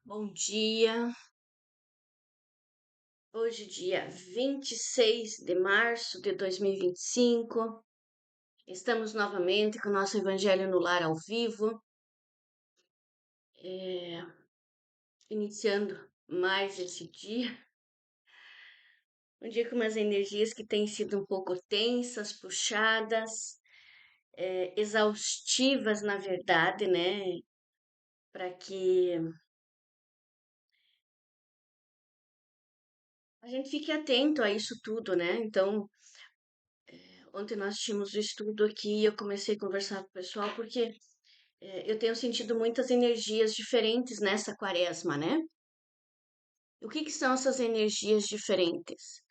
Bom dia. Hoje, dia 26 de março de 2025, estamos novamente com o nosso Evangelho no Lar ao vivo, eh, iniciando mais esse dia. Um dia com umas energias que têm sido um pouco tensas, puxadas, exaustivas, na verdade, né? Para que a gente fique atento a isso tudo, né? Então, ontem nós tínhamos o estudo aqui e eu comecei a conversar com o pessoal porque eu tenho sentido muitas energias diferentes nessa quaresma, né? O que são essas energias diferentes?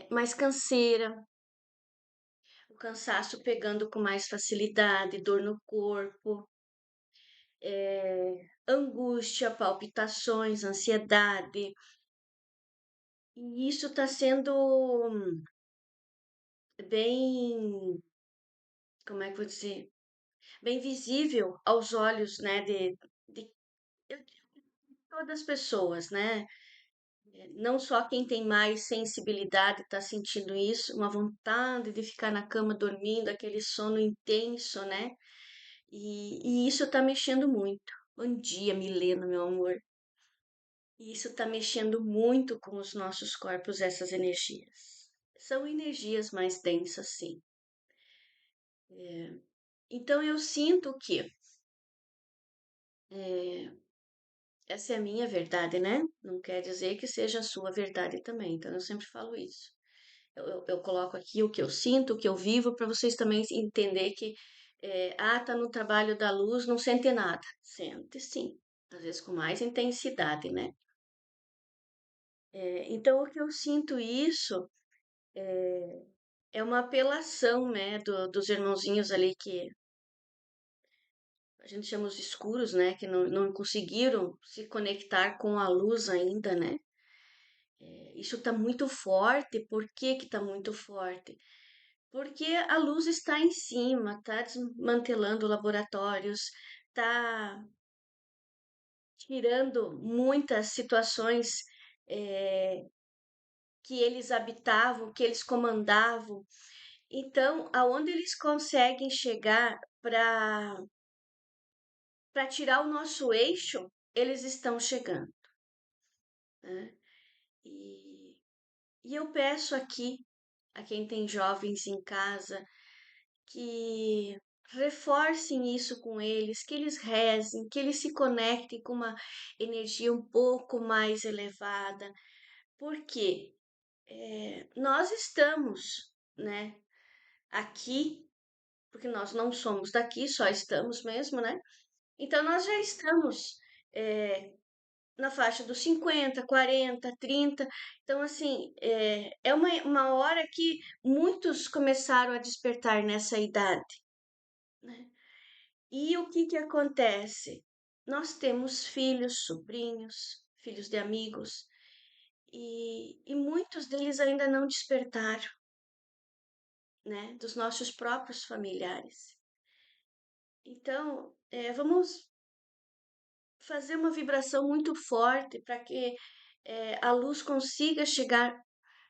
Mais canseira, o cansaço pegando com mais facilidade, dor no corpo, angústia, palpitações, ansiedade. E isso está sendo bem, como é que eu vou dizer? Bem visível aos olhos, né, de eu digo todas as pessoas, né? Não só quem tem mais sensibilidade está sentindo isso, uma vontade de ficar na cama dormindo, aquele sono intenso, né? E isso está mexendo muito. Bom dia, Milena, meu amor. E isso está mexendo muito com os nossos corpos, essas energias. São energias mais densas, sim. Então eu sinto que é, essa é a minha verdade, né? Não quer dizer que seja a sua verdade também. Então eu sempre falo isso. Eu coloco aqui o que eu sinto, o que eu vivo, para vocês também entender que, tá no trabalho da luz, não sente nada. Sente sim, às vezes com mais intensidade, né? Então, o que eu sinto isso é uma apelação, né, dos irmãozinhos ali que a gente chama os escuros, né, que não conseguiram se conectar com a luz ainda, né? Isso está muito forte. Por que que está muito forte? Porque a luz está em cima, está desmantelando laboratórios, está tirando muitas situações que eles habitavam, que eles comandavam. Então, aonde eles conseguem chegar para tirar o nosso eixo, eles estão chegando, né? E, e eu peço aqui a quem tem jovens em casa que reforcem isso com eles, que eles rezem, que eles se conectem com uma energia um pouco mais elevada, porque nós estamos, né, aqui, porque nós não somos daqui, só estamos mesmo, né? Então nós já estamos na faixa dos 50, 40, 30. Então, assim, é uma hora que muitos começaram a despertar nessa idade, né? E o que que acontece? Nós temos filhos, sobrinhos, filhos de amigos, e muitos deles ainda não despertaram, né? Dos nossos próprios familiares. Então, vamos fazer uma vibração muito forte para que a luz consiga chegar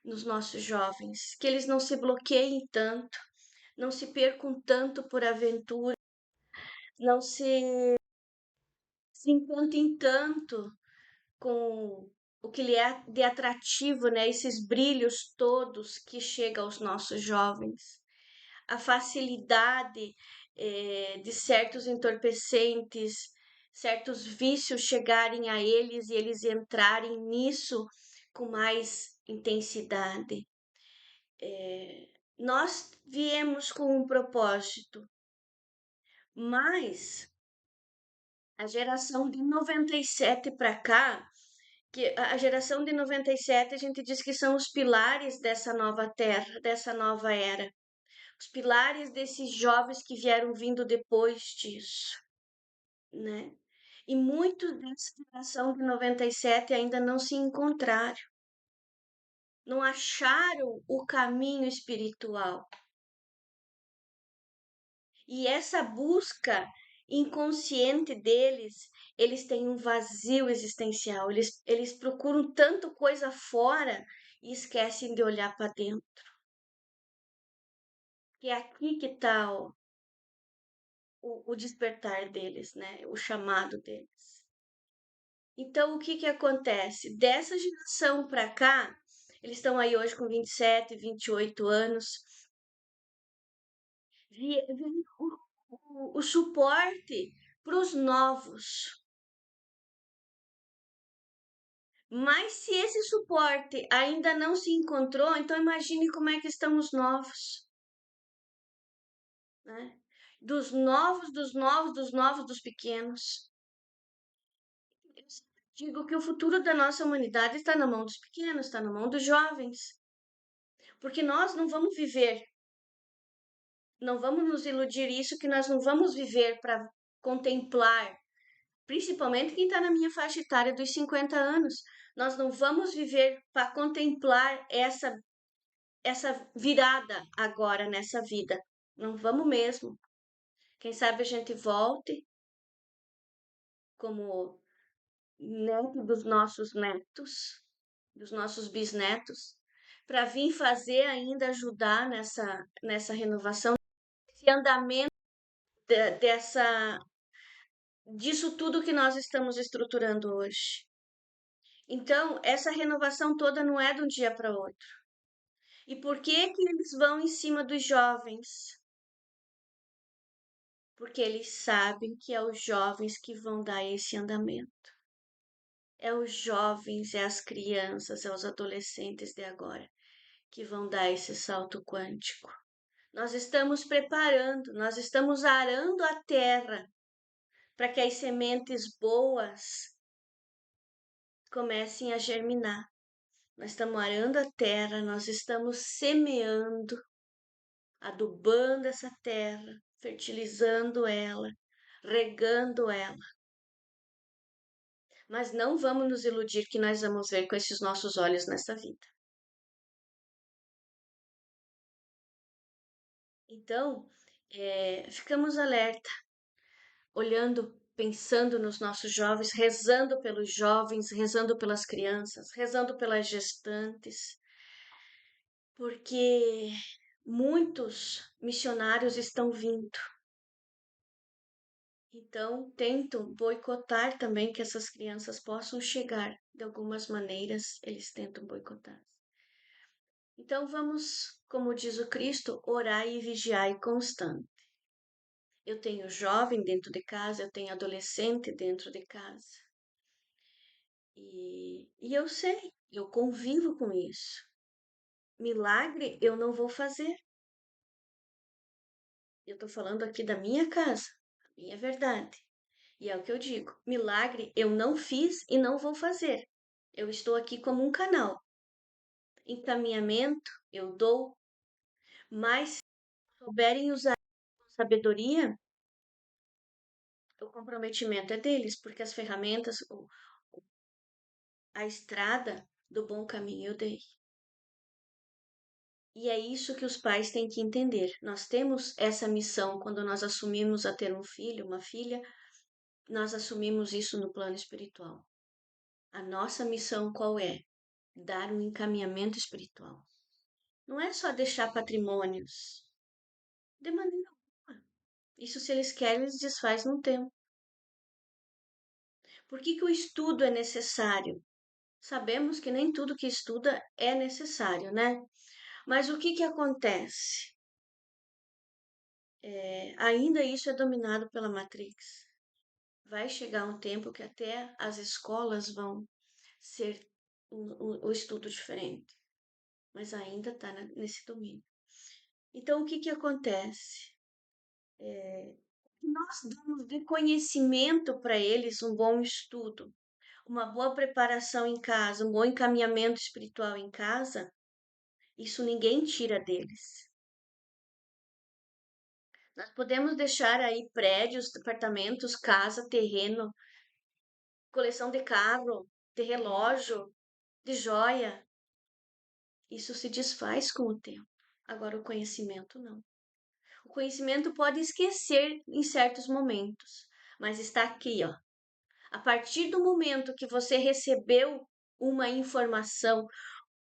nos nossos jovens, que eles não se bloqueiem tanto, não se percam tanto por aventura, não se encantem tanto com o que lhe é de atrativo, né? Esses brilhos todos que chegam aos nossos jovens, a facilidade de certos entorpecentes, certos vícios chegarem a eles e eles entrarem nisso com mais intensidade. Nós viemos com um propósito, mas a geração de 97 para cá, que a geração de 97 a gente diz que são os pilares dessa nova terra, dessa nova era, os pilares desses jovens que vieram vindo depois disso, né? E muitos dessa geração de 97 ainda não se encontraram, não acharam o caminho espiritual. E essa busca inconsciente deles, eles têm um vazio existencial. Eles procuram tanto coisa fora e esquecem de olhar para dentro. Que é aqui que está o despertar deles, né? O chamado deles. Então, o que que acontece? Dessa geração para cá, eles estão aí hoje com 27, 28 anos, vem o suporte para os novos. Mas se esse suporte ainda não se encontrou, então imagine como é que estão os novos, né? Dos novos, dos novos, dos novos, dos pequenos. Eu digo que o futuro da nossa humanidade está na mão dos pequenos, está na mão dos jovens. Porque nós não vamos viver, não vamos nos iludir isso, que nós não vamos viver para contemplar, principalmente quem está na minha faixa etária dos 50 anos. Nós não vamos viver para contemplar essa virada agora nessa vida. Não vamos mesmo. Quem sabe a gente volte como neto dos nossos netos, dos nossos bisnetos, para vir fazer ainda ajudar nessa renovação, esse andamento dessa disso tudo que nós estamos estruturando hoje. Então, essa renovação toda não é de um dia para outro. E por que que eles vão em cima dos jovens? Porque eles sabem que é os jovens que vão dar esse andamento. É os jovens, é as crianças, é os adolescentes de agora que vão dar esse salto quântico. Nós estamos preparando, nós estamos arando a terra para que as sementes boas comecem a germinar. Nós estamos arando a terra, nós estamos semeando, adubando essa terra, fertilizando ela, regando ela. Mas não vamos nos iludir que nós vamos ver com esses nossos olhos nessa vida. Então, ficamos alerta, olhando, pensando nos nossos jovens, rezando pelos jovens, rezando pelas crianças, rezando pelas gestantes, porque muitos missionários estão vindo. Então, tentam boicotar também que essas crianças possam chegar. De algumas maneiras, eles tentam boicotar. Então, vamos, como diz o Cristo, orar e vigiar e constante. Eu tenho jovem dentro de casa, eu tenho adolescente dentro de casa. E eu sei, eu convivo com isso. Milagre eu não vou fazer. Eu estou falando aqui da minha casa, a minha verdade. E é o que eu digo: milagre eu não fiz e não vou fazer. Eu estou aqui como um canal. Encaminhamento eu dou, mas se souberem usar com sabedoria, o comprometimento é deles, porque as ferramentas, a estrada do bom caminho eu dei. E é isso que os pais têm que entender. Nós temos essa missão quando nós assumimos a ter um filho, uma filha, nós assumimos isso no plano espiritual. A nossa missão qual é? Dar um encaminhamento espiritual. Não é só deixar patrimônios. De maneira alguma. Isso, se eles querem, eles desfaz no tempo. Por que que o estudo é necessário? Sabemos que nem tudo que estuda é necessário, né? Mas o que que acontece? Ainda isso é dominado pela Matrix. Vai chegar um tempo que até as escolas vão ser o estudo diferente, mas ainda está nesse domínio. Então, o que que acontece? Nós damos de conhecimento para eles um bom estudo, uma boa preparação em casa, um bom encaminhamento espiritual em casa, isso ninguém tira deles. Nós podemos deixar aí prédios, apartamentos, casa, terreno, coleção de carro, de relógio, de joia. Isso se desfaz com o tempo. Agora, o conhecimento não. O conhecimento pode esquecer em certos momentos, mas está aqui, ó. A partir do momento que você recebeu uma informação,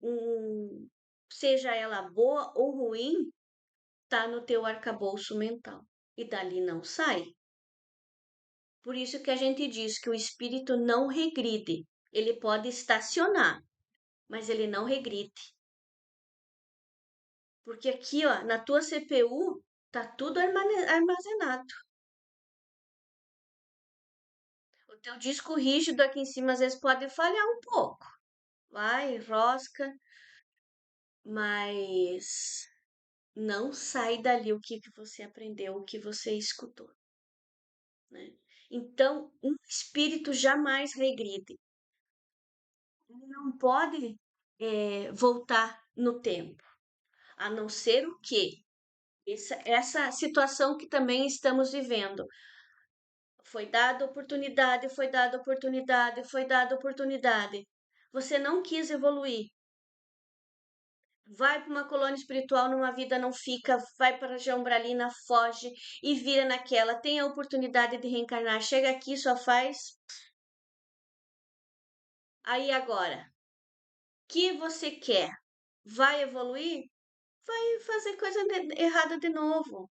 um, seja ela boa ou ruim, tá no teu arcabouço mental e dali não sai. Por isso que a gente diz que o espírito não regride. Ele pode estacionar, mas ele não regride. Porque aqui, ó, na tua CPU, tá tudo armazenado. O teu disco rígido aqui em cima às vezes pode falhar um pouco. Vai, rosca, mas não sai dali o que você aprendeu, o que você escutou, né? Então, um espírito jamais regride. Ele não pode voltar no tempo, a não ser o quê? Essa situação que também estamos vivendo. Foi dada oportunidade, foi dada oportunidade, foi dada oportunidade. Você não quis evoluir. Vai para uma colônia espiritual, numa vida não fica, vai para a Jambralina, foge e vira naquela. Tem a oportunidade de reencarnar. Chega aqui, só faz. Aí agora, que você quer? Vai evoluir? Vai fazer coisa errada de novo.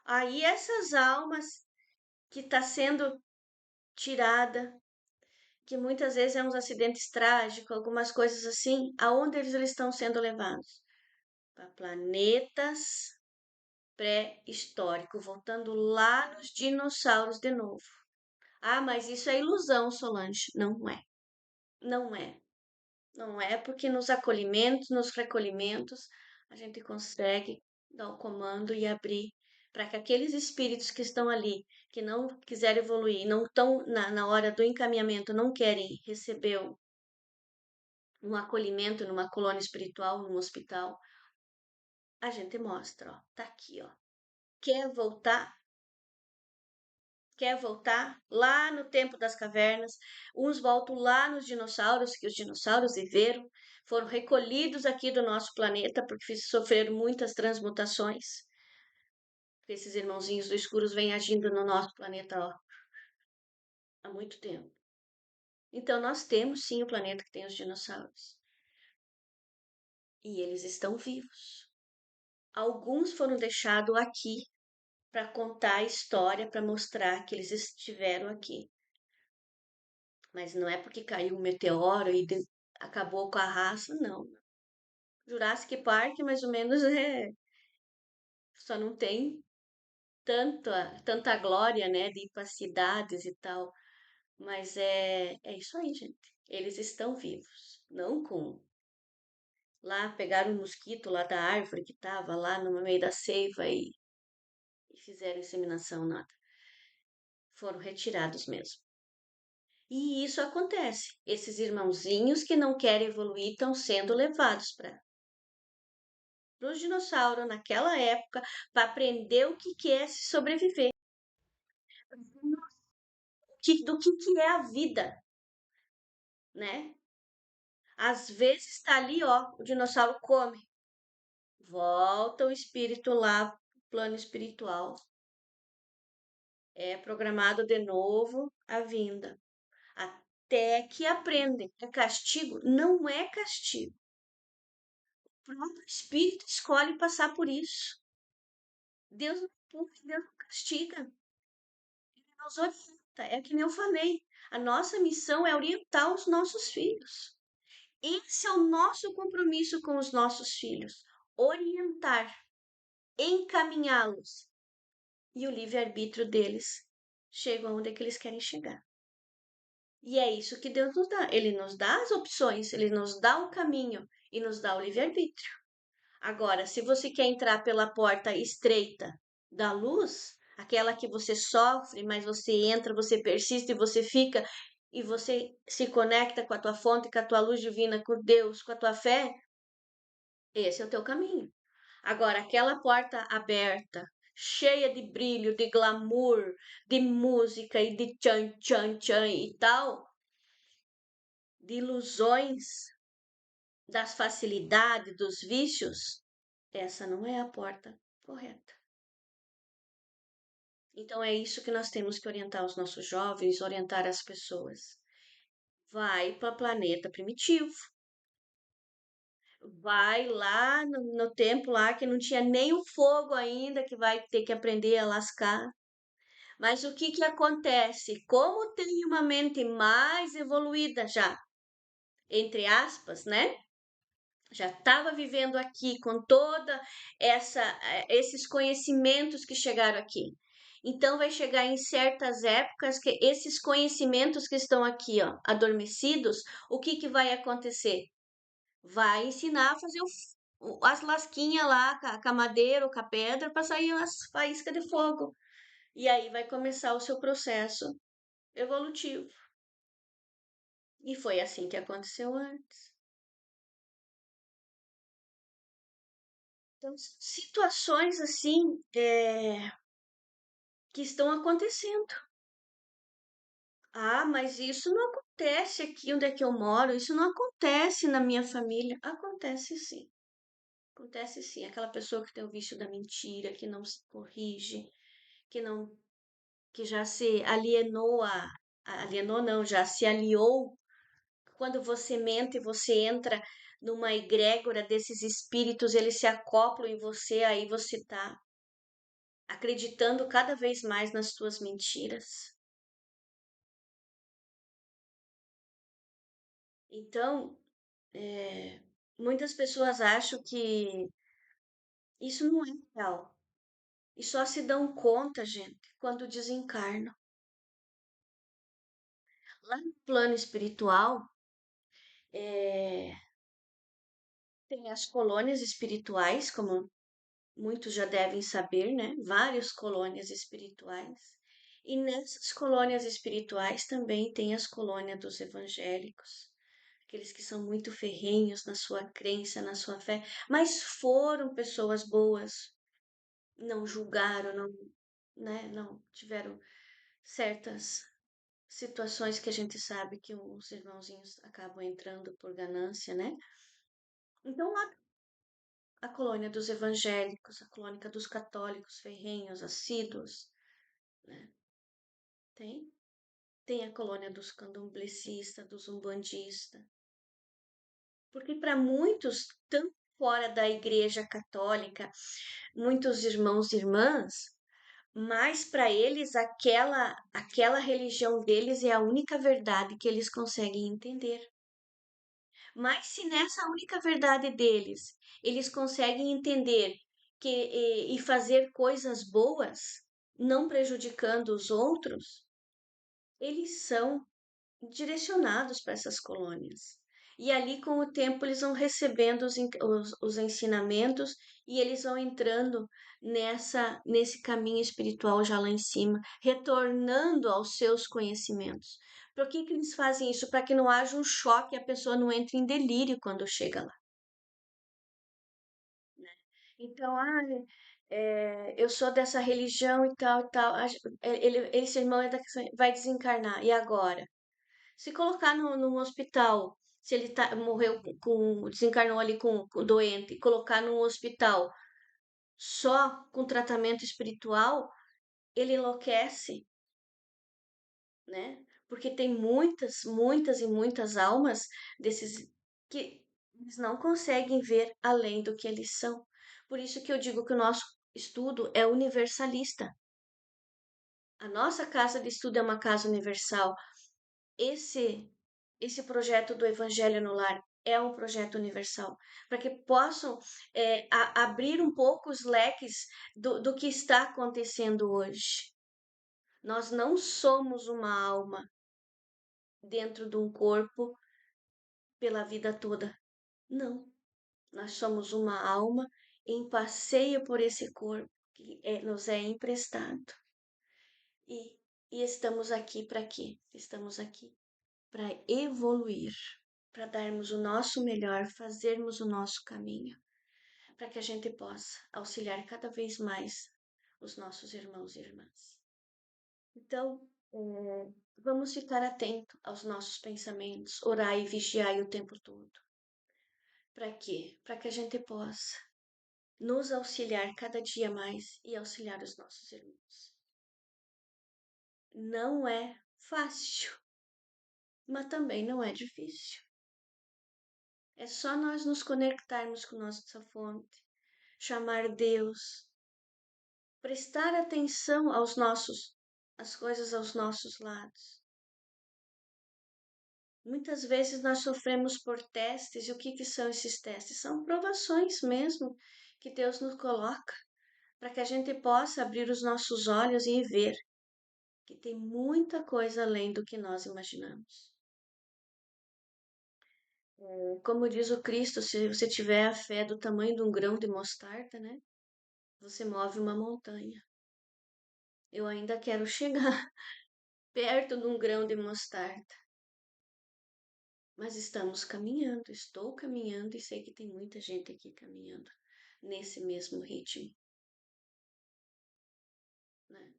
Aí essas almas que está sendo tirada, que muitas vezes é uns acidentes trágicos, algumas coisas assim, aonde eles estão sendo levados? Para planetas pré-históricos, voltando lá nos dinossauros de novo. Ah, mas isso é ilusão, Solange. Não é. Não é. Não é porque nos acolhimentos, nos recolhimentos, a gente consegue dar o comando e abrir para que aqueles espíritos que estão ali, que não quiserem evoluir, não estão na hora do encaminhamento, não querem receber um acolhimento numa colônia espiritual, num hospital, a gente mostra, ó, tá aqui, ó. Quer voltar? Quer voltar lá no tempo das cavernas? Uns voltam lá nos dinossauros, que os dinossauros viveram, foram recolhidos aqui do nosso planeta porque sofreram muitas transmutações. Esses irmãozinhos do escuros vêm agindo no nosso planeta ó, há muito tempo. Então nós temos sim o planeta que tem os dinossauros. E eles estão vivos. Alguns foram deixados aqui para contar a história, para mostrar que eles estiveram aqui. Mas não é porque caiu um meteoro e acabou com a raça, não. Jurassic Park, mais ou menos, só não tem tanta glória, né, de ir para cidades e tal. Mas é isso aí, gente. Eles estão vivos. Não com. Lá pegaram um mosquito lá da árvore que estava lá no meio da seiva e fizeram inseminação, nada. Foram retirados mesmo. E isso acontece. Esses irmãozinhos que não querem evoluir estão sendo levados para os dinossauros naquela época para aprender o que é se sobreviver, do que é a vida, né? Às vezes está ali, ó, o dinossauro come, volta o espírito lá pro plano espiritual, é programado de novo a vinda, até que aprendem. É castigo? Não é castigo. O próprio espírito escolhe passar por isso. Deus não pune, Deus não castiga. Ele nos orienta. É que nem eu falei. A nossa missão é orientar os nossos filhos. Esse é o nosso compromisso com os nossos filhos. Orientar, encaminhá-los. E o livre-arbítrio deles chega onde é que eles querem chegar. E é isso que Deus nos dá. Ele nos dá as opções, ele nos dá o caminho e nos dá o livre-arbítrio. Agora, se você quer entrar pela porta estreita da luz, aquela que você sofre, mas você entra, você persiste, você fica e você se conecta com a tua fonte, com a tua luz divina, com Deus, com a tua fé, esse é o teu caminho. Agora, aquela porta aberta, cheia de brilho, de glamour, de música e de tchan, tchan, tchan e tal, de ilusões, das facilidades, dos vícios, essa não é a porta correta. Então é isso que nós temos que orientar os nossos jovens, orientar as pessoas. Vai para o planeta primitivo, vai lá no tempo lá que não tinha nem o fogo ainda, que vai ter que aprender a lascar. Mas o que que acontece? Como tem uma mente mais evoluída já, entre aspas, né? Já estava vivendo aqui com toda esses conhecimentos que chegaram aqui. Então vai chegar em certas épocas que esses conhecimentos que estão aqui, ó, adormecidos, o que que vai acontecer? Vai ensinar a fazer as lasquinhas lá com a madeira ou com a pedra para sair as faíscas de fogo. E aí vai começar o seu processo evolutivo. E foi assim que aconteceu antes. Então, situações assim que estão acontecendo. Ah, mas isso não acontece aqui onde é que eu moro, isso não acontece na minha família. Acontece sim. Acontece sim. Aquela pessoa que tem o vício da mentira, que não se corrige, que não, que já se alienou alienou não, já se aliou. Quando você mente, você entra numa egrégora desses espíritos, eles se acoplam em você, aí você tá acreditando cada vez mais nas suas mentiras. Então, muitas pessoas acham que isso não é real. E só se dão conta, gente, quando desencarnam. Lá no plano espiritual, é, tem as colônias espirituais, como muitos já devem saber, né? Várias colônias espirituais. E nessas colônias espirituais também tem as colônias dos evangélicos, aqueles que são muito ferrenhos na sua crença, na sua fé, mas foram pessoas boas, não julgaram, não, né, não tiveram certas situações que a gente sabe que os irmãozinhos acabam entrando por ganância, né? Então lá a colônia dos evangélicos, a colônia dos católicos ferrenhos, assíduos, né? Tem. Tem a colônia dos candomblecistas, dos umbandistas. Porque para muitos, tanto fora da Igreja Católica, muitos irmãos e irmãs, mas para eles aquela religião deles é a única verdade que eles conseguem entender. Mas se nessa única verdade deles, eles conseguem entender e fazer coisas boas, não prejudicando os outros, eles são direcionados para essas colônias. E ali, com o tempo, eles vão recebendo os ensinamentos e eles vão entrando nesse caminho espiritual já lá em cima, retornando aos seus conhecimentos. Por que eles fazem isso? Para que não haja um choque e a pessoa não entre em delírio quando chega lá. Então, eu sou dessa religião e tal, e tal. Esse irmão vai desencarnar. E agora? Se colocar num hospital, se ele morreu desencarnou ali com doente, colocar num hospital só com tratamento espiritual, ele enlouquece, né? Porque tem muitas, muitas e muitas almas desses que eles não conseguem ver além do que eles são. Por isso que eu digo que o nosso estudo é universalista. A nossa casa de estudo é uma casa universal. Esse esse projeto do Evangelho no Lar é um projeto universal, para que possam abrir um pouco os leques do que está acontecendo hoje. Nós não somos uma alma dentro de um corpo pela vida toda. Não. Nós somos uma alma em passeio por esse corpo que nos é emprestado. E, e estamos aqui para quê? Estamos aqui para evoluir, para darmos o nosso melhor, fazermos o nosso caminho, para que a gente possa auxiliar cada vez mais os nossos irmãos e irmãs. Então, vamos ficar atentos aos nossos pensamentos, orar e vigiar o tempo todo. Para quê? Para que a gente possa nos auxiliar cada dia mais e auxiliar os nossos irmãos. Não é fácil, mas também não é difícil. É só nós nos conectarmos com nossa fonte, chamar Deus, prestar atenção aos nossos, às coisas aos nossos lados. Muitas vezes nós sofremos por testes, e o que são esses testes? São provações mesmo que Deus nos coloca para que a gente possa abrir os nossos olhos e ver que tem muita coisa além do que nós imaginamos. Como diz o Cristo, se você tiver a fé do tamanho de um grão de mostarda, né? Você move uma montanha. Eu ainda quero chegar perto de um grão de mostarda. Mas estamos caminhando, estou caminhando e sei que tem muita gente aqui caminhando nesse mesmo ritmo, né?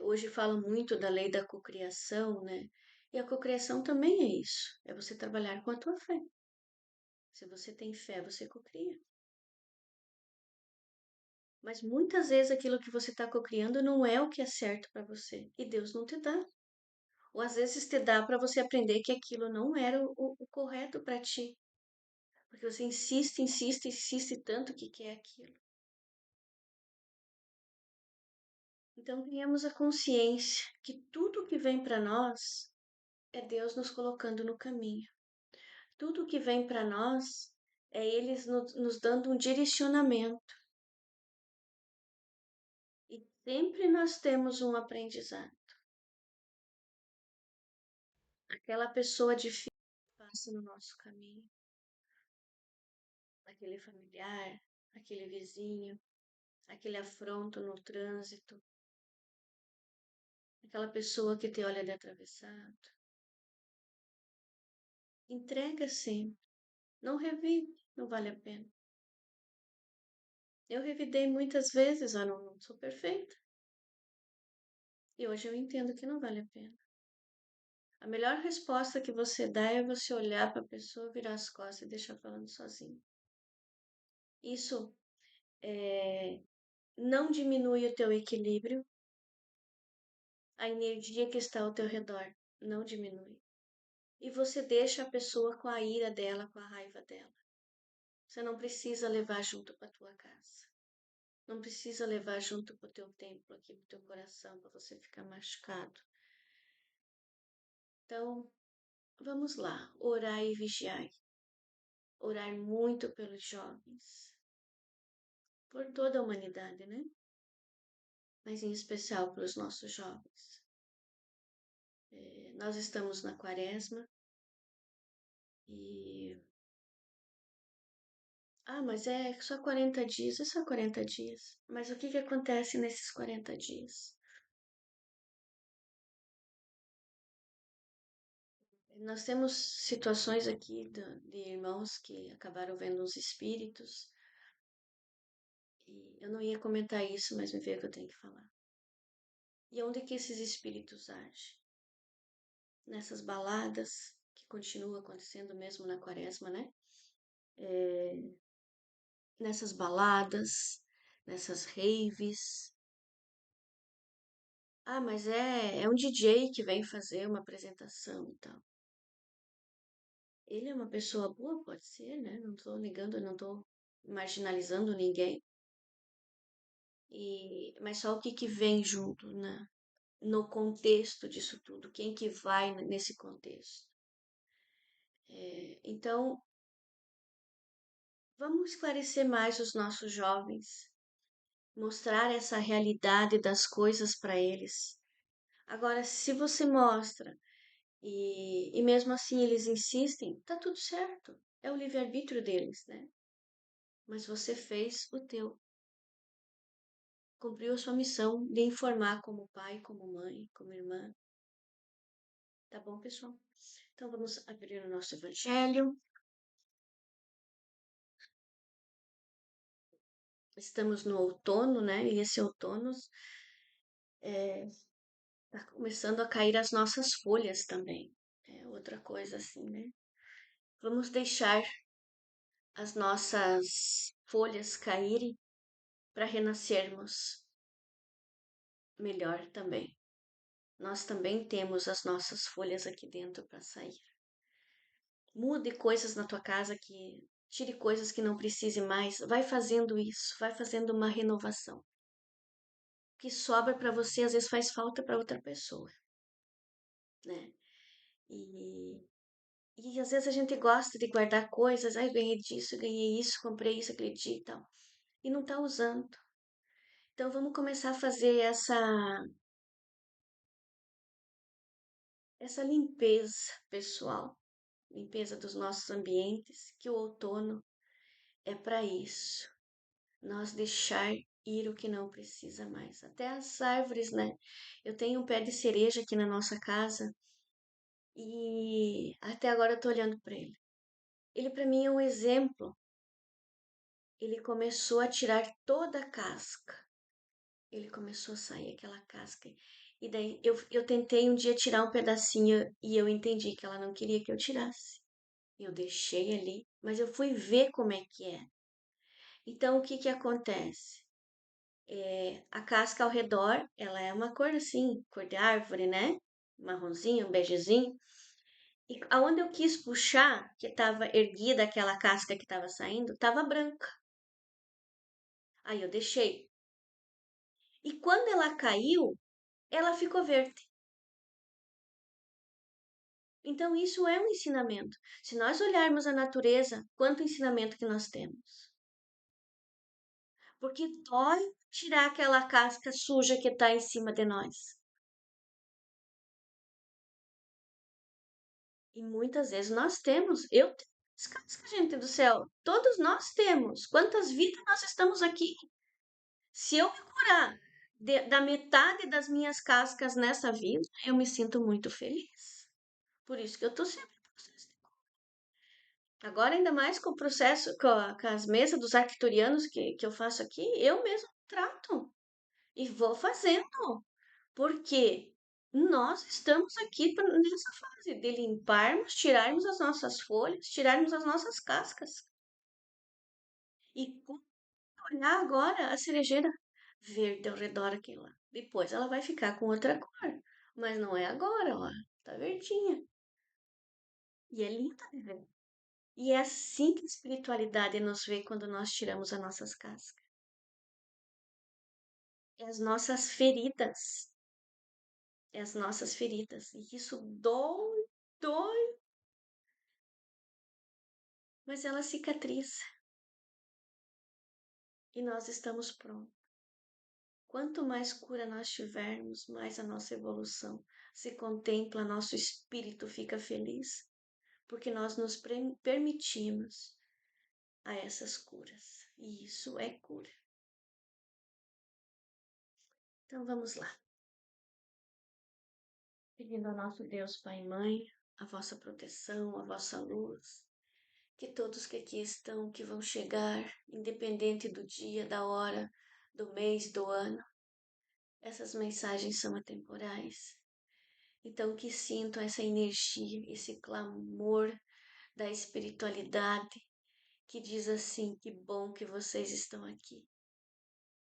Hoje falam muito da lei da cocriação, né? E a cocriação também é isso, é você trabalhar com a tua fé. Se você tem fé, você cocria. Mas muitas vezes aquilo que você está cocriando não é o que é certo para você e Deus não te dá. Ou às vezes te dá para você aprender que aquilo não era o correto para ti, porque você insiste, insiste, insiste tanto que quer aquilo. Então tenhamos a consciência que tudo que vem para nós é Deus nos colocando no caminho. Tudo que vem para nós é eles nos dando um direcionamento. E sempre nós temos um aprendizado. Aquela pessoa difícil passa no nosso caminho, aquele familiar, aquele vizinho, aquele afronto no trânsito, aquela pessoa que te olha de atravessado. Entrega sempre, não revide, não vale a pena. Eu revidei muitas vezes, eu não sou perfeita. E hoje eu entendo que não vale a pena. A melhor resposta que você dá é você olhar para a pessoa, virar as costas e deixar falando sozinho. Isso não diminui o teu equilíbrio, a energia que está ao teu redor não diminui. E você deixa a pessoa com a ira dela, com a raiva dela. Você não precisa levar junto para tua casa. Não precisa levar junto para o teu templo aqui, para o teu coração, para você ficar machucado. Então, vamos lá, orar e vigiar. Orar muito pelos jovens, por toda a humanidade, né? Mas em especial para os nossos jovens. Nós estamos na quaresma e. Ah, mas é só 40 dias, é só 40 dias. Mas o que acontece nesses 40 dias? Nós temos situações aqui de irmãos que acabaram vendo uns espíritos. E eu não ia comentar isso, mas me veio que eu tenho que falar. E onde que esses espíritos agem? Nessas baladas, que continua acontecendo mesmo na quaresma, né? Nessas baladas, nessas raves. Ah, mas é um DJ que vem fazer uma apresentação e tal. Ele é uma pessoa boa, pode ser, né? Não estou negando, não estou marginalizando ninguém. Mas só o que vem junto, né? No contexto disso tudo, quem que vai nesse contexto. Então, vamos esclarecer mais os nossos jovens, mostrar essa realidade das coisas para eles. Agora, se você mostra e mesmo assim eles insistem, tá tudo certo. É o livre-arbítrio deles, né? Mas você fez o teu. Cumpriu a sua missão de informar como pai, como mãe, como irmã. Tá bom, pessoal? Então vamos abrir o nosso evangelho. Estamos no outono, né? E esse outono tá começando a cair as nossas folhas também. É outra coisa assim, né? Vamos deixar as nossas folhas caírem para renascermos melhor também. nós também temos as nossas folhas aqui dentro para sair. Mude coisas na tua casa que tire coisas que não precise mais, vai fazendo isso, vai fazendo uma renovação. O que sobra para você às vezes faz falta para outra pessoa, né? E, e às vezes a gente gosta de guardar coisas, ai, ganhei disso, ganhei isso, comprei isso aquele dia e tal, e não tá usando. Então vamos começar a fazer essa limpeza pessoal, limpeza dos nossos ambientes, que o outono é para isso. Nós deixar ir o que não precisa mais. Até as árvores, né? Eu tenho um pé de cereja aqui na nossa casa e até agora eu tô olhando para ele. Ele para mim é um exemplo. Ele começou a tirar toda a casca. Ele começou a sair aquela casca. E daí eu tentei um dia tirar um pedacinho e eu entendi que ela não queria que eu tirasse. Eu deixei ali, mas eu fui ver como é que é. Então, o que que acontece? A casca ao redor, ela é uma cor assim, cor de árvore, né? Marronzinho, um begezinho. E aonde eu quis puxar, que estava erguida aquela casca que estava saindo, estava branca. Aí eu deixei. E quando ela caiu, ela ficou verde. Então isso é um ensinamento. Se nós olharmos a natureza, quanto ensinamento que nós temos. Porque dói tirar aquela casca suja que está em cima de nós. E muitas vezes nós temos. Eu tenho as cascas, gente do céu. Todos nós temos. Quantas vidas nós estamos aqui? Se eu me curar da metade das minhas cascas nessa vida, eu me sinto muito feliz. Por isso que eu estou sempre em processo. Agora, ainda mais com o processo, com as mesas dos arcturianos que eu faço aqui, eu mesmo trato e vou fazendo. Porque nós estamos aqui nessa fase de limparmos, tirarmos as nossas folhas, tirarmos as nossas cascas. E quando olhar agora a cerejeira verde ao redor aqui lá. Depois ela vai ficar com outra cor. Mas não é agora, ó. Tá verdinha. E é linda de ver. E é assim que a espiritualidade nos vê quando nós tiramos as nossas cascas. É as nossas feridas. É as nossas feridas. E isso dói, dói. Mas ela cicatriza. E nós estamos prontos. Quanto mais cura nós tivermos, mais a nossa evolução se contempla, nosso espírito fica feliz, porque nós nos permitimos a essas curas. E isso é cura. Então vamos lá. Pedindo ao nosso Deus, Pai e Mãe, a vossa proteção, a vossa luz, que todos que aqui estão, que vão chegar, independente do dia, da hora, do mês, do ano, essas mensagens são atemporais. Então, que sintam essa energia, esse clamor da espiritualidade que diz assim: que bom que vocês estão aqui.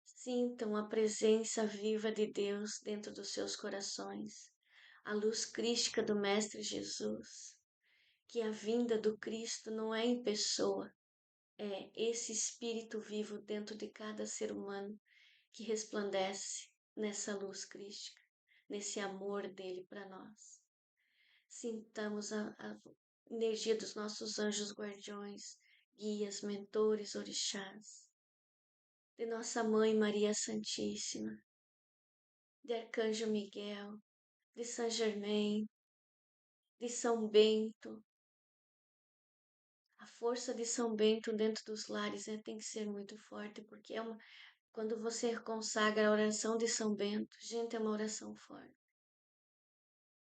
Sintam a presença viva de Deus dentro dos seus corações, a luz crística do Mestre Jesus, que a vinda do Cristo não é em pessoa, é esse Espírito vivo dentro de cada ser humano que resplandece nessa luz crística, nesse amor dele para nós. Sintamos a energia dos nossos anjos guardiões, guias, mentores, orixás, de nossa Mãe Maria Santíssima, de Arcanjo Miguel, de Saint Germain, de São Bento. A força de São Bento dentro dos lares tem que ser muito forte, porque quando você consagra a oração de São Bento, gente, é uma oração forte.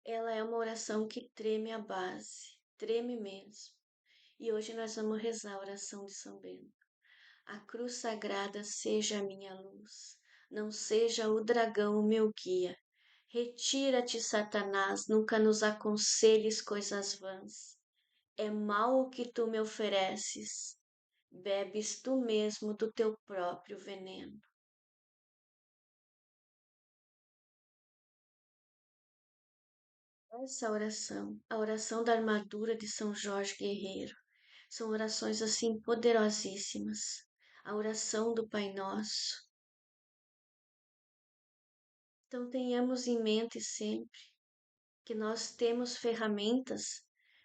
Ela é uma oração que treme a base, treme mesmo. E hoje nós vamos rezar a oração de São Bento. A cruz sagrada seja a minha luz, não seja o dragão o meu guia. Retira-te, Satanás, nunca nos aconselhes coisas vãs. É mal o que tu me ofereces, bebes tu mesmo do teu próprio veneno. Essa oração, a oração da armadura de São Jorge Guerreiro, são orações assim poderosíssimas. A oração do Pai Nosso. Então tenhamos em mente sempre que nós temos ferramentas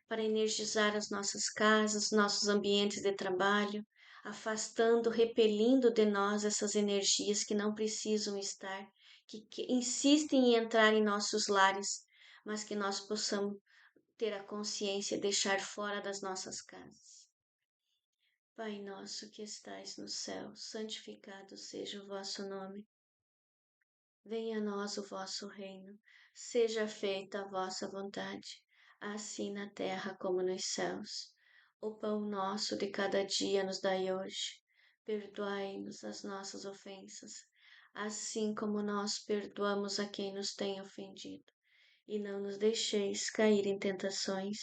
para energizar as nossas casas, nossos ambientes de trabalho, afastando, repelindo de nós essas energias que não precisam estar, que insistem em entrar em nossos lares, mas que nós possamos ter a consciência de deixar fora das nossas casas. Pai nosso que estais no céu, santificado seja o vosso nome. Venha a nós o vosso reino, seja feita a vossa vontade, assim na terra como nos céus. O pão nosso de cada dia nos dai hoje. Perdoai-nos as nossas ofensas, assim como nós perdoamos a quem nos tem ofendido. E não nos deixeis cair em tentações,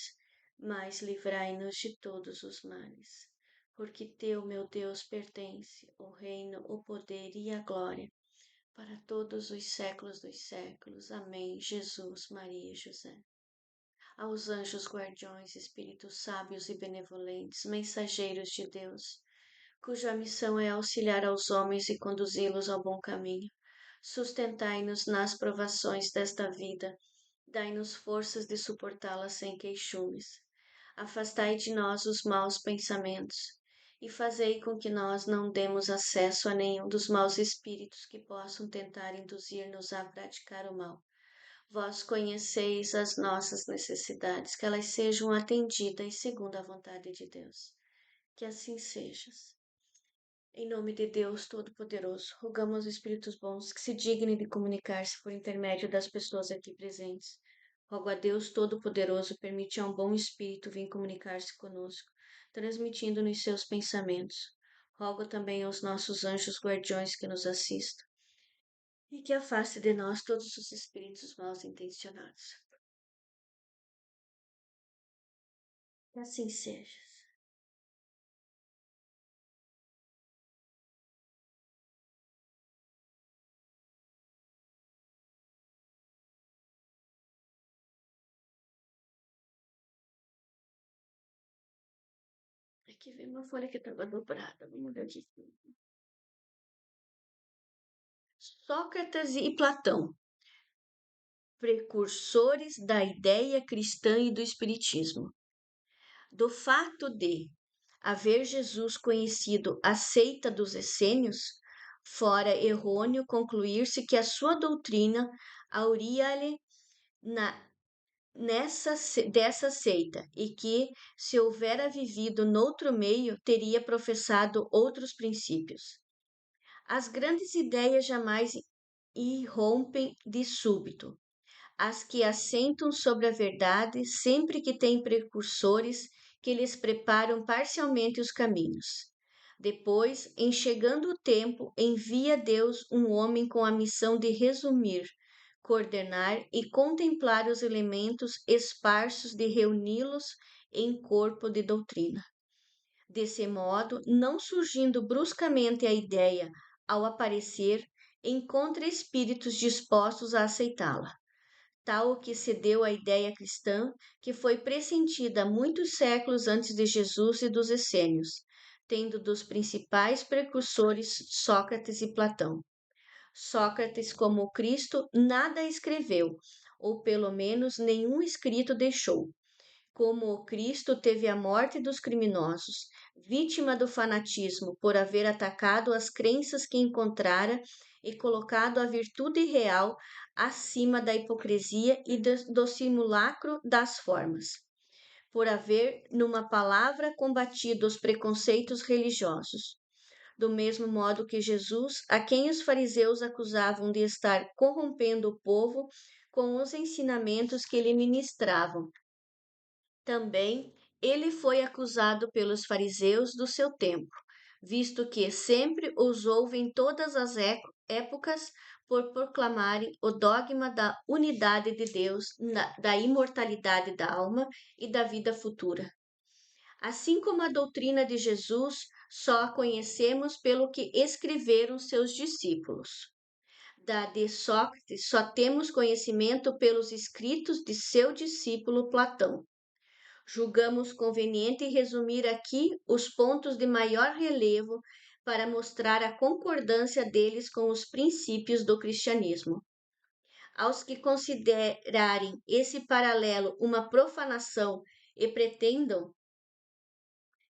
mas livrai-nos de todos os males. Porque teu, meu Deus, pertence o reino, o poder e a glória para todos os séculos dos séculos. Amém. Jesus, Maria e José. Aos anjos guardiões, espíritos sábios e benevolentes, mensageiros de Deus, cuja missão é auxiliar aos homens e conduzi-los ao bom caminho, sustentai-nos nas provações desta vida, dai-nos forças de suportá-las sem queixumes. Afastai de nós os maus pensamentos e fazei com que nós não demos acesso a nenhum dos maus espíritos que possam tentar induzir-nos a praticar o mal. Vós conheceis as nossas necessidades, que elas sejam atendidas segundo a vontade de Deus. Que assim sejas. Em nome de Deus Todo-Poderoso, rogamos aos Espíritos bons que se dignem de comunicar-se por intermédio das pessoas aqui presentes. Rogo a Deus Todo-Poderoso permite a um bom Espírito vir comunicar-se conosco, transmitindo-nos seus pensamentos. Rogo também aos nossos anjos guardiões que nos assistam e que afaste de nós todos os espíritos mal intencionados. Que assim seja. Aqui vem uma folha que estava dobrada. Vamos ver aqui. Sócrates e Platão, precursores da ideia cristã e do espiritismo. Do fato de haver Jesus conhecido a seita dos essênios, fora errôneo concluir-se que a sua doutrina auria-lhe dessa seita e que, se houvera vivido noutro meio, teria professado outros princípios. As grandes ideias jamais irrompem de súbito. As que assentam sobre a verdade sempre que têm precursores que lhes preparam parcialmente os caminhos. Depois, em chegando o tempo, envia Deus um homem com a missão de resumir, coordenar e contemplar os elementos esparsos, de reuni-los em corpo de doutrina. Desse modo, não surgindo bruscamente a ideia ao aparecer, encontra espíritos dispostos a aceitá-la. Tal o que se deu à ideia cristã, que foi pressentida muitos séculos antes de Jesus e dos essênios, tendo dos principais precursores Sócrates e Platão. Sócrates, como Cristo, nada escreveu, ou pelo menos nenhum escrito deixou. Como o Cristo teve a morte dos criminosos, vítima do fanatismo por haver atacado as crenças que encontrara e colocado a virtude real acima da hipocrisia e do simulacro das formas, por haver, numa palavra, combatido os preconceitos religiosos. Do mesmo modo que Jesus, a quem os fariseus acusavam de estar corrompendo o povo com os ensinamentos que lhe ministravam, também ele foi acusado pelos fariseus do seu tempo, visto que sempre os houve em todas as épocas por proclamarem o dogma da unidade de Deus, da imortalidade da alma e da vida futura. Assim como a doutrina de Jesus, só a conhecemos pelo que escreveram seus discípulos. da de Sócrates só temos conhecimento pelos escritos de seu discípulo Platão. Julgamos conveniente resumir aqui os pontos de maior relevo para mostrar a concordância deles com os princípios do cristianismo. Aos que considerarem esse paralelo uma profanação e pretendam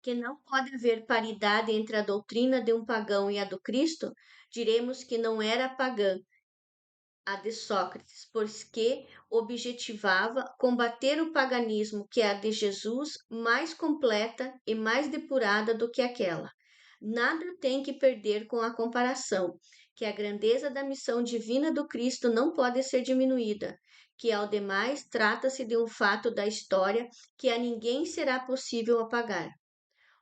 que não pode haver paridade entre a doutrina de um pagão e a do Cristo, diremos que não era pagã, a de Sócrates, pois que objetivava combater o paganismo, que é a de Jesus, mais completa e mais depurada do que aquela. Nada tem que perder com a comparação, que a grandeza da missão divina do Cristo não pode ser diminuída, que ao demais trata-se de um fato da história que a ninguém será possível apagar.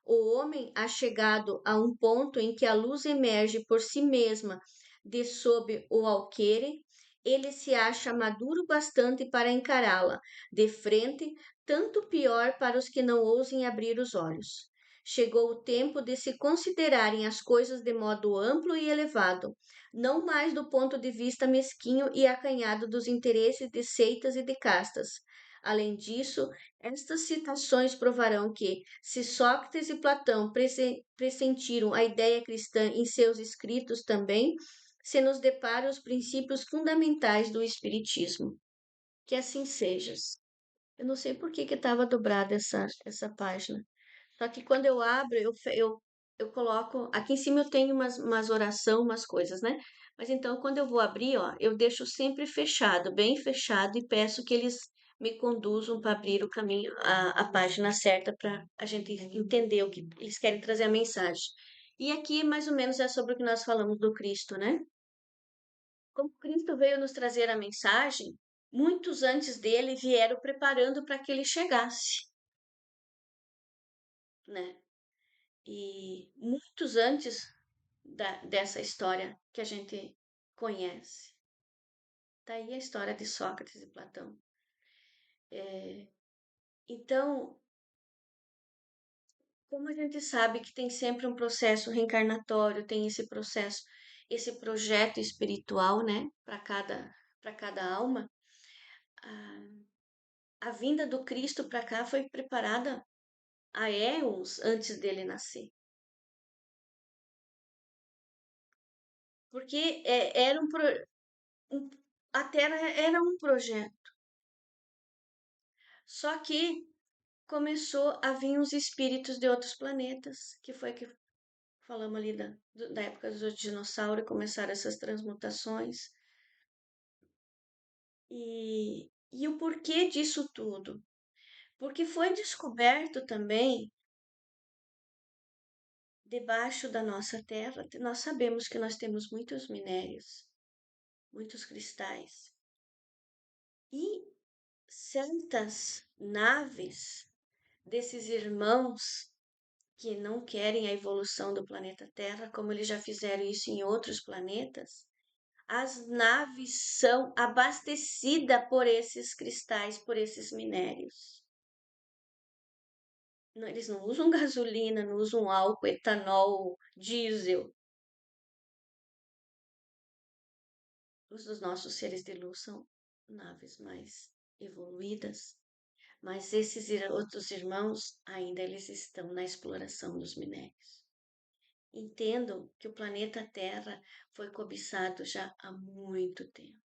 O homem ha chegado a um ponto em que a luz emerge por si mesma de sob o alqueire, ele se acha maduro bastante para encará-la de frente, tanto pior para os que não ousem abrir os olhos. Chegou o tempo de se considerarem as coisas de modo amplo e elevado, não mais do ponto de vista mesquinho e acanhado dos interesses de seitas e de castas. Além disso, estas citações provarão que, se Sócrates e Platão pressentiram a ideia cristã em seus escritos também, se nos depara os princípios fundamentais do Espiritismo. Que assim seja. Eu não sei por que estava dobrada essa página. Só que quando eu abro, eu coloco. Aqui em cima eu tenho umas orações, umas coisas, né? Mas então, quando eu vou abrir, ó, eu deixo sempre fechado, bem fechado, e peço que eles me conduzam para abrir o caminho, a página certa, para a gente entender o que eles querem trazer a mensagem. E aqui, mais ou menos, é sobre o que nós falamos do Cristo, né? Como Cristo veio nos trazer a mensagem, muitos antes dele vieram preparando para que ele chegasse, né? E muitos antes dessa história que a gente conhece. Tá aí a história de Sócrates e Platão. Então, como a gente sabe que tem sempre um processo reencarnatório, tem esse processo, esse projeto espiritual, né, para cada alma, a vinda do Cristo para cá foi preparada há éons antes dele nascer. Porque a Terra era um projeto. Só que começou a vir os espíritos de outros planetas, que foi que falamos ali da época dos dinossauros, começaram essas transmutações. E o porquê disso tudo? Porque foi descoberto também, debaixo da nossa Terra, nós sabemos que nós temos muitos minérios, muitos cristais. E certas naves desses irmãos que não querem a evolução do planeta Terra, como eles já fizeram isso em outros planetas, as naves são abastecidas por esses cristais, por esses minérios. Não, eles não usam gasolina, não usam álcool, etanol, diesel. Os dos nossos seres de luz são naves mais evoluídas, mas esses outros irmãos ainda eles estão na exploração dos minérios. Entendam que o planeta Terra foi cobiçado já há muito tempo.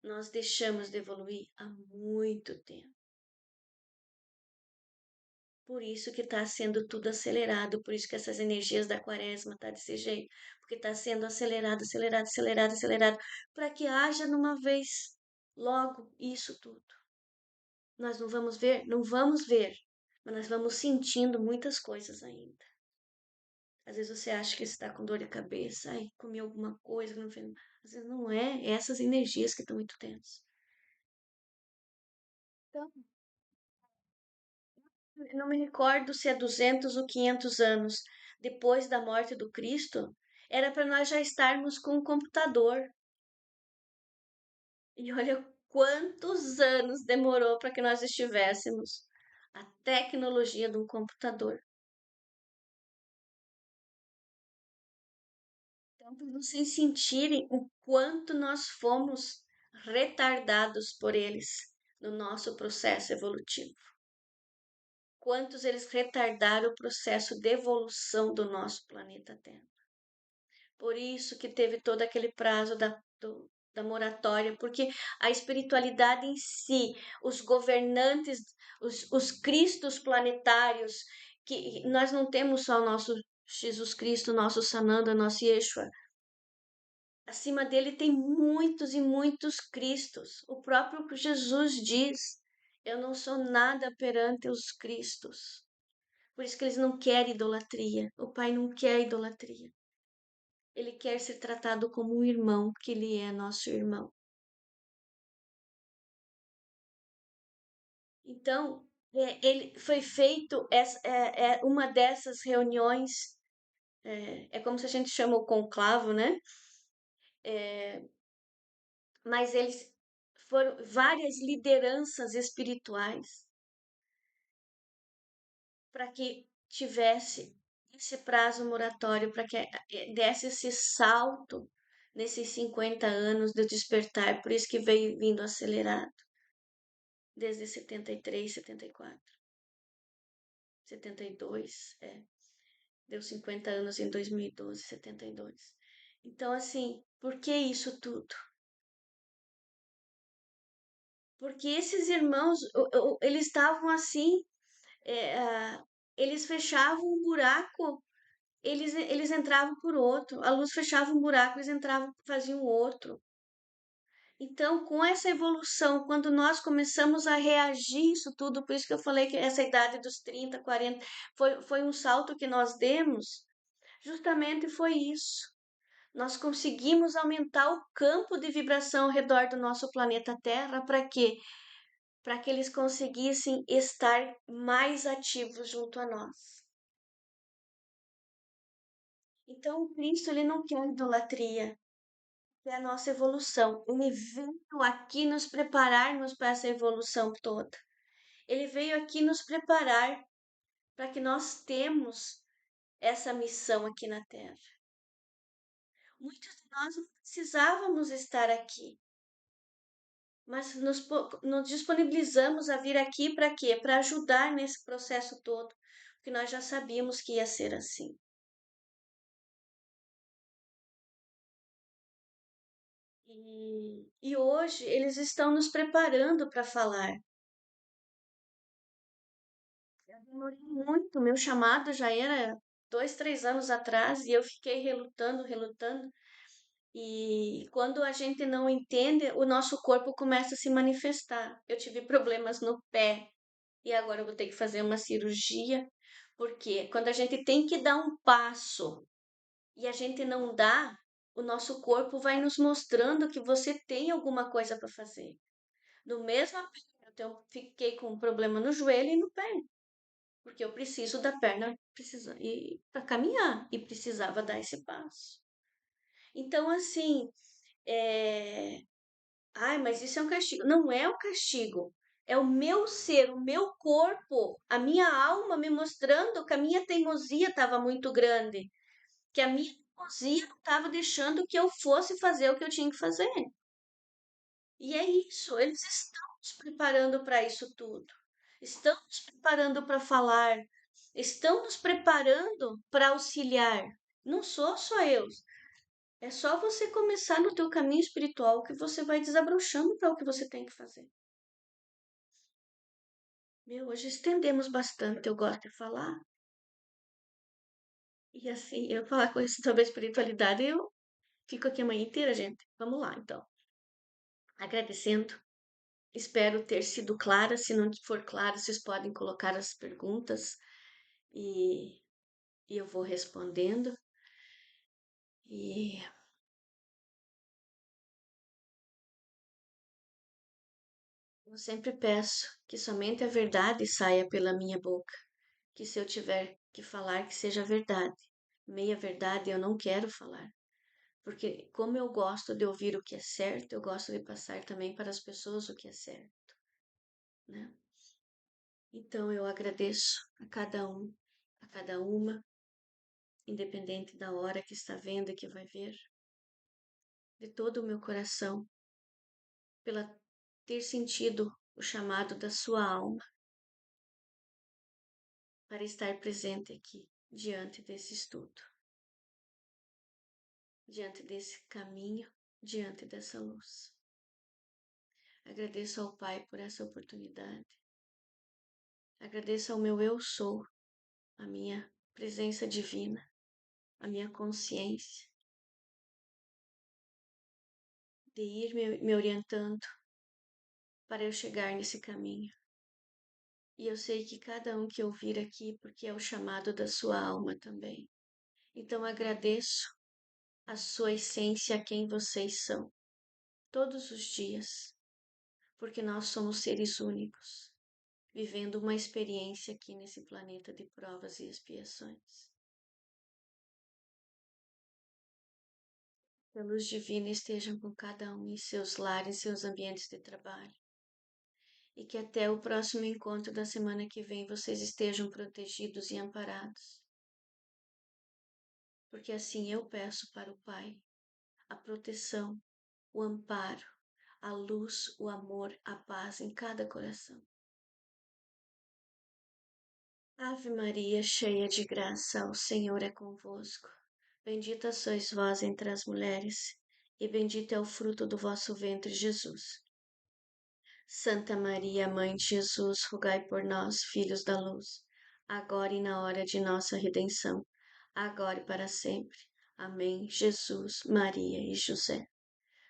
Nós deixamos de evoluir há muito tempo. Por isso que está sendo tudo acelerado, por isso que essas energias da quaresma tá desse jeito, porque está sendo acelerado, acelerado, acelerado, acelerado, para que haja numa vez logo isso tudo. Nós não vamos ver? Não vamos ver, mas nós vamos sentindo muitas coisas ainda. Às vezes você acha que está com dor de cabeça, ai, comi alguma coisa, não fez. Às vezes não é essas energias que estão muito tensas. Então, não me recordo se é 200 ou 500 anos depois da morte do Cristo, era para nós já estarmos com um computador. E olha quantos anos demorou para que nós estivéssemos a tecnologia de um computador. para vocês sentirem o quanto nós fomos retardados por eles no nosso processo evolutivo. Quantos eles retardaram o processo de evolução do nosso planeta Terra. Por isso que teve todo aquele prazo da moratória, porque a espiritualidade em si, os governantes, os cristos planetários, que nós não temos só o nosso Jesus Cristo, nosso Sananda, nosso Yeshua. Acima dele tem muitos e muitos Cristos. O próprio Jesus diz: eu não sou nada perante os Cristos. Por isso que eles não querem idolatria. O Pai não quer idolatria. Ele quer ser tratado como um irmão, que ele é nosso irmão. Então, ele foi feito uma dessas reuniões, é como se a gente chama o conclavo, né? É, mas eles foram várias lideranças espirituais para que tivesse esse prazo moratório, para que desse esse salto nesses 50 anos de despertar, por isso que veio vindo acelerado, desde 73, 74, 72, deu 50 anos em 2012, 72. Então, assim, por que isso tudo? Porque esses irmãos, eles estavam assim, eles fechavam um buraco, eles entravam por outro. A luz fechava um buraco, eles entravam, faziam outro. Então, com essa evolução, quando nós começamos a reagir isso tudo, por isso que eu falei que essa idade dos 30, 40 foi um salto que nós demos, justamente foi isso. Nós conseguimos aumentar o campo de vibração ao redor do nosso planeta Terra para quê? Para que eles conseguissem estar mais ativos junto a nós. Então, o Cristo ele não quer idolatria, é a nossa evolução. Ele veio aqui nos prepararmos para essa evolução toda. Ele veio aqui nos preparar para que nós temos essa missão aqui na Terra. Muitos de nós não precisávamos estar aqui, mas nos disponibilizamos a vir aqui para quê? Para ajudar nesse processo todo, porque nós já sabíamos que ia ser assim. E hoje eles estão nos preparando para falar. Eu demorei muito, meu chamado já era 2, 3 anos atrás e eu fiquei relutando, relutando. E quando a gente não entende, o nosso corpo começa a se manifestar. Eu tive problemas no pé e agora eu vou ter que fazer uma cirurgia, porque quando a gente tem que dar um passo e a gente não dá, o nosso corpo vai nos mostrando que você tem alguma coisa para fazer. No mesmo eu fiquei com um problema no joelho e no pé, porque eu preciso da perna e para caminhar e precisava dar esse passo. Então, assim, ai, mas isso é um castigo. Não é um castigo. É o meu ser, o meu corpo, a minha alma me mostrando que a minha teimosia estava muito grande, que a minha teimosia não estava deixando que eu fosse fazer o que eu tinha que fazer. E é isso, eles estão nos preparando para isso tudo. Estão nos preparando para falar, estão nos preparando para auxiliar. Não sou só eu. É só você começar no teu caminho espiritual que você vai desabrochando para o que você tem que fazer. Meu, hoje estendemos bastante, eu gosto de falar. E assim, eu falar com isso sobre a espiritualidade, eu fico aqui a manhã inteira, gente. Vamos lá, então. Agradecendo. Espero ter sido clara. Se não for clara, vocês podem colocar as perguntas e, e eu vou respondendo. E eu sempre peço que somente a verdade saia pela minha boca. Que se eu tiver que falar, que seja verdade. Meia verdade eu não quero falar. Porque como eu gosto de ouvir o que é certo, eu gosto de passar também para as pessoas o que é certo, né? Então eu agradeço a cada um, a cada uma independente da hora que está vendo e que vai ver, de todo o meu coração, pela ter sentido o chamado da sua alma para estar presente aqui, diante desse estudo, diante desse caminho, diante dessa luz. Agradeço ao Pai por essa oportunidade. Agradeço ao meu eu sou, a minha presença divina, a minha consciência, de ir me orientando para eu chegar nesse caminho. E eu sei que cada um que ouvir aqui, porque é o chamado da sua alma também. Então agradeço a sua essência, a quem vocês são, todos os dias, porque nós somos seres únicos, vivendo uma experiência aqui nesse planeta de provas e expiações. Que a luz divina esteja com cada um em seus lares, em seus ambientes de trabalho. E que até o próximo encontro da semana que vem vocês estejam protegidos e amparados. Porque assim eu peço para o Pai a proteção, o amparo, a luz, o amor, a paz em cada coração. Ave Maria, cheia de graça, o Senhor é convosco. Bendita sois vós entre as mulheres, e bendito é o fruto do vosso ventre, Jesus. Santa Maria, Mãe de Jesus, rogai por nós, filhos da luz, agora e na hora de nossa redenção, agora e para sempre. Amém. Jesus, Maria e José.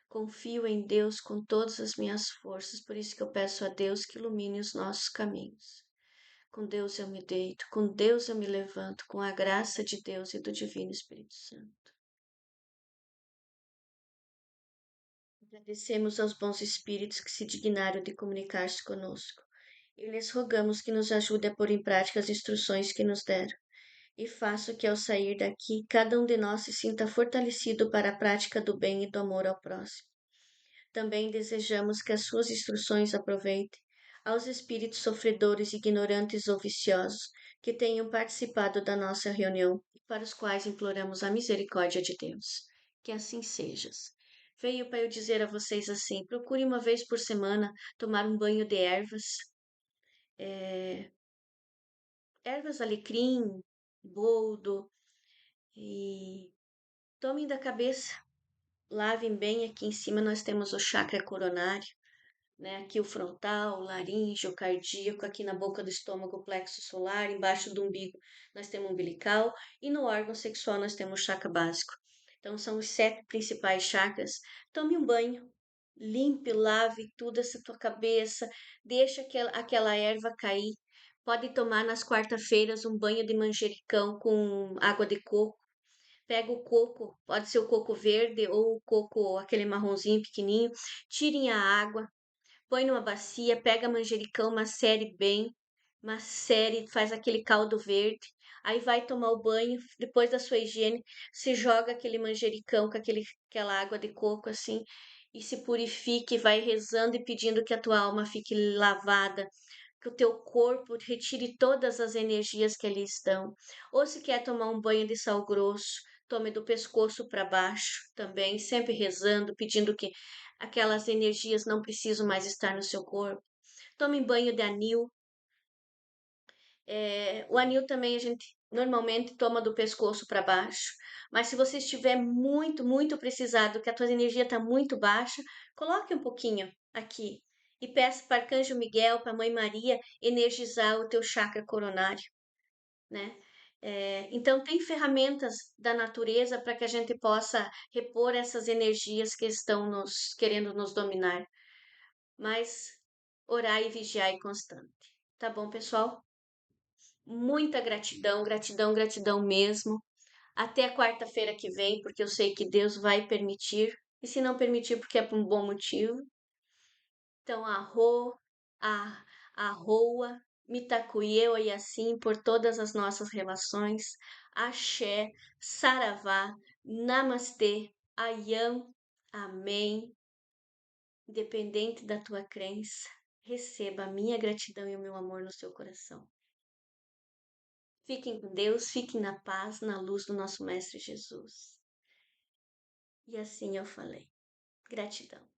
Confio em Deus com todas as minhas forças, por isso que eu peço a Deus que ilumine os nossos caminhos. Com Deus eu me deito, com Deus eu me levanto, com a graça de Deus e do Divino Espírito Santo. Agradecemos aos bons espíritos que se dignaram de comunicar-se conosco e lhes rogamos que nos ajude a pôr em prática as instruções que nos deram e faça que ao sair daqui cada um de nós se sinta fortalecido para a prática do bem e do amor ao próximo. Também desejamos que as suas instruções aproveitem aos espíritos sofredores, ignorantes ou viciosos que tenham participado da nossa reunião e para os quais imploramos a misericórdia de Deus. Que assim sejas. Veio para eu dizer a vocês assim: procure uma vez por semana tomar um banho de ervas, ervas alecrim, boldo, e tomem da cabeça, lavem bem. Aqui em cima nós temos o chakra coronário, né? Aqui o frontal, o laríngeo, o cardíaco, aqui na boca do estômago, o plexo solar, embaixo do umbigo nós temos o umbilical e no órgão sexual nós temos o chakra básico. Então são os 7 principais chakras. Tome um banho, limpe, lave tudo essa tua cabeça, deixa aquela erva cair. Pode tomar nas quarta-feiras um banho de manjericão com água de coco. Pega o coco, pode ser o coco verde ou o coco aquele marronzinho pequenininho, tirem a água, põe numa bacia, pega manjericão, macere bem, macere, faz aquele caldo verde, aí vai tomar o banho, depois da sua higiene, se joga aquele manjericão com aquela água de coco assim, e se purifique, vai rezando e pedindo que a tua alma fique lavada, que o teu corpo retire todas as energias que ali estão. Ou se quer tomar um banho de sal grosso, tome do pescoço para baixo também, sempre rezando, pedindo que aquelas energias não precisam mais estar no seu corpo. Tome banho de anil. O anil também a gente normalmente toma do pescoço para baixo, mas se você estiver muito, muito precisado, que a tua energia está muito baixa, coloque um pouquinho aqui e peça para Arcanjo Miguel, para Mãe Maria, energizar o teu chakra coronário, né? Então, tem ferramentas da natureza para que a gente possa repor essas energias que estão querendo nos dominar. Mas orar e vigiar é constante. Tá bom, pessoal? Muita gratidão, gratidão, gratidão mesmo. Até a quarta-feira que vem, porque eu sei que Deus vai permitir. E se não permitir, porque é por um bom motivo. Então, a, arroa, mitacuye e assim por todas as nossas relações. Axé, saravá, namastê, ayam, amém. Independente da tua crença, receba a minha gratidão e o meu amor no seu coração. Fiquem com Deus, fiquem na paz, na luz do nosso Mestre Jesus. E assim eu falei. Gratidão.